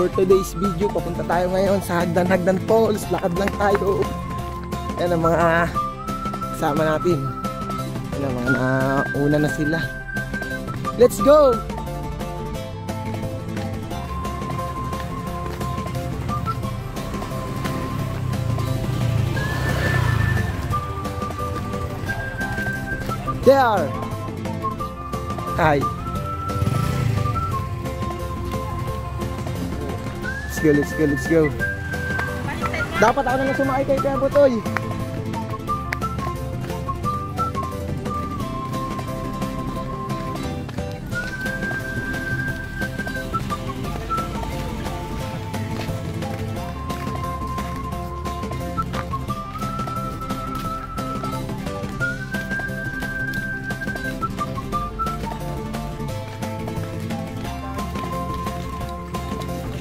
for today's video, papunta tayo ngayon sa Hagdan Falls. Lakad lang tayo. Yan ang mga kasama natin. Yan ang mga nauna na sila. Let's go! There! Hi! Let's go. Dapat ako na sumakay kay Kuya Butoy.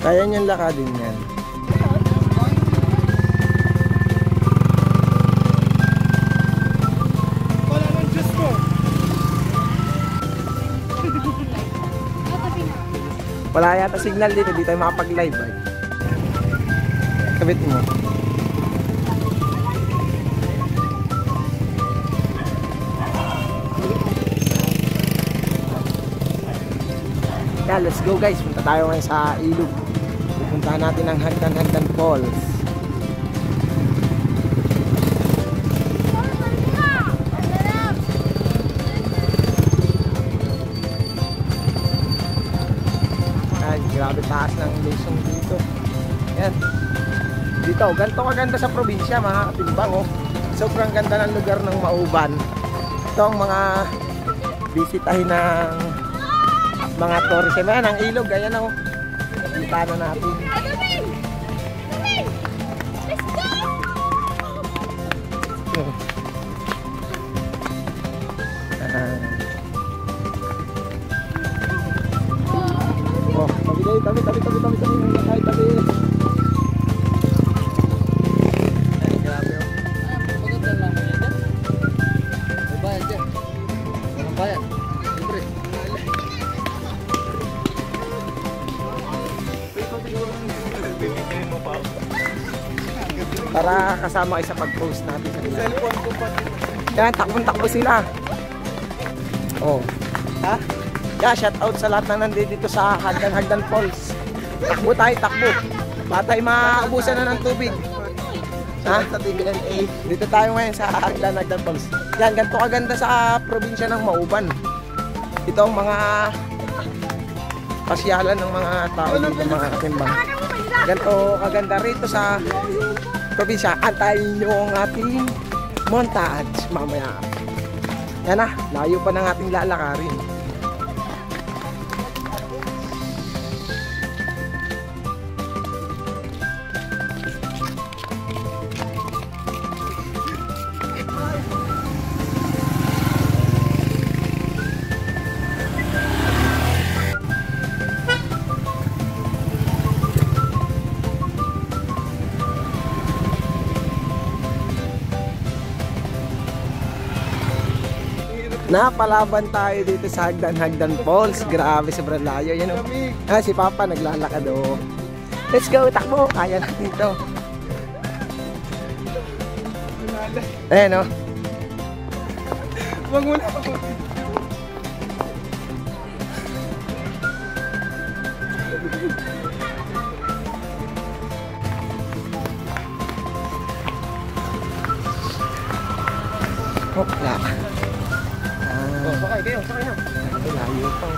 Kaya niyang lakadin yan. Wala nang Diyos ko. Wala yata signal dito, di tayo makapag-live ay. Kabit mo. Yeah, let's go guys. Punta tayo ngayon sa ilog. Pupuntahan natin ang Hagdan Falls. Ay, grabe taas ng lesong dito. Yan. Dito, ganito kaganda sa probinsya mga katimbang. Oh. Sobrang ganda ng lugar ng Mauban. Ito ang mga bisitahin ng mga tourism. Ayan ang ilog. Ayan o. Kita na natin. Oh, tabi. Ay, grabe o. Pagod lang yan dyan. May bayad dyan. Walang bayad. Libre. Para kasama kayo sa pag-post natin sa Cellphone ko pati. yan, takbo sila. Oh. Ha? Yeah, shout out sa lahat na nandito sa Hagdan Falls. Takbo tayo, takbo. Baka tayo maubusan na ng tubig. Ha? Sa TVNA. Dito tayo ngayon sa Hagdan Falls. Yan, ganito kaganda sa probinsya ng Mauban. Ito ang mga pasyalan ng mga tao dito, mga katimbang. Ganito kaganda rito sa probinsya. Antayin nyo ang ating montage mamaya. Yan na, layo pa ng ating lalakarin. Napalaban tayo dito sa Hagdan Falls. Grabe, sobrang layo. Yan o. Ah, si Papa naglalakad o. Let's go, takbo. Kaya natin ito. Ayan o. Wag mo na ako. Hopla. Oh, sakay kayo, sakay na. Layo pa.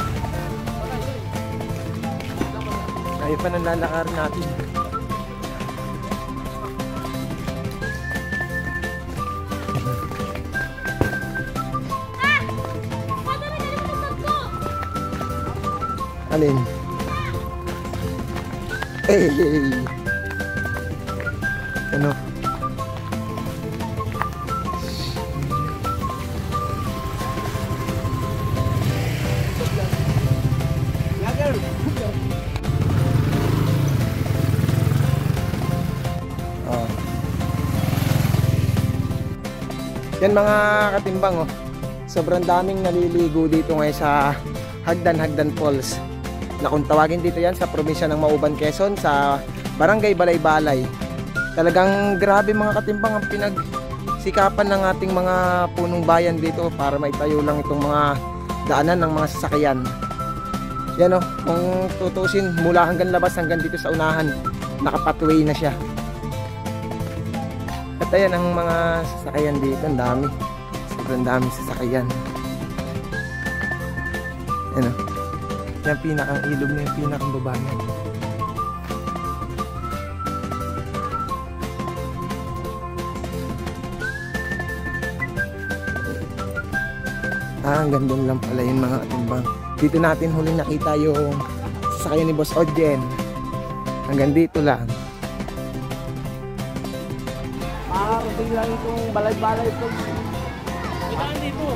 Layo pa ng lalakarin natin. Alin? Hey! Ano? Oh. Yan mga katimbang oh. Sobrang daming naliligo dito ngayon sa Hagdan Falls. na kung tawagin dito yan sa probinsya ng Mauban, Quezon, sa Barangay Balay-Balay. Talagang grabe mga katimbang ang pinagsikapan ng ating mga punong bayan dito para maitayo lang itong mga daanan ng mga sasakyan. Yan o, kung tutusin mula hanggang labas hanggang dito sa unahan, naka-pathway na siya. At ayan ang mga sasakyan dito, ang dami. Sobrang dami sasakyan. Yan o. Yan pinakang ilog na yung pinakang baba niya. Hanggang doon lang pala yung mga katimbang. Dito natin huling nakita yung sasakyan ni Boss Odjen. Hanggang dito lang. Makakarating lang itong balay-balay ito. Kita dito.